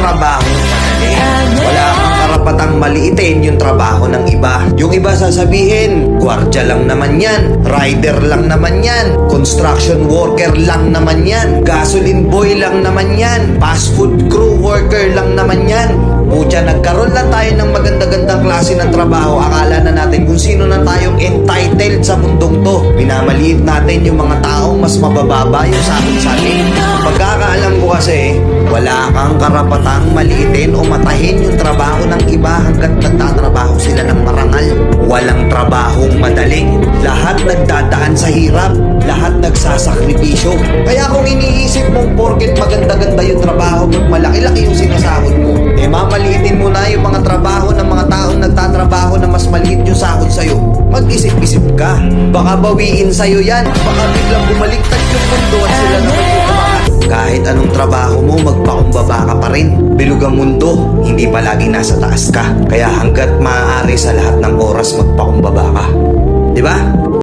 trabaho madali. Wala kang karapatang maliitin yung trabaho ng iba. Yung iba sasabihin, gwardiya lang naman yan, rider lang naman yan, construction worker lang naman yan, gasoline boy lang naman yan, fast food crew worker lang naman yan. Pucha, nagkaroon lang tayo ng maganda-gandang klase ng trabaho. Akala na natin kung sino na tayong entitled sa mundong to. Minamaliit natin yung mga taong mas mabababa yung sa atin. Pagkakaalam ko kasi, wala kang karapatang maliitin o matahin yung trabaho ng iba hanggat nagtatrabaho sila ng marangal. Walang trabahong madali. Lahat nagdadaan sa hirap. Lahat nagsasakripisyo. Kaya kung iniisip mong porket maganda-ganda yung trabaho mo, malaki-laki yung sinasahod mo, mamaliitin mo na yung mga trabaho ng mga taong nagtatrabaho na mas maliit yung sahod sa'yo. Mag-isip-isip ka. Baka bawiin sa'yo yan. Baka biglang bumaliktad yung mundo at sila naman yung umangat. Kahit anong trabaho mo, magpakumbaba ka pa rin. Bilog ang mundo, hindi palagi nasa taas ka. Kaya hanggat maaari sa lahat ng oras, magpakumbaba ka. Diba?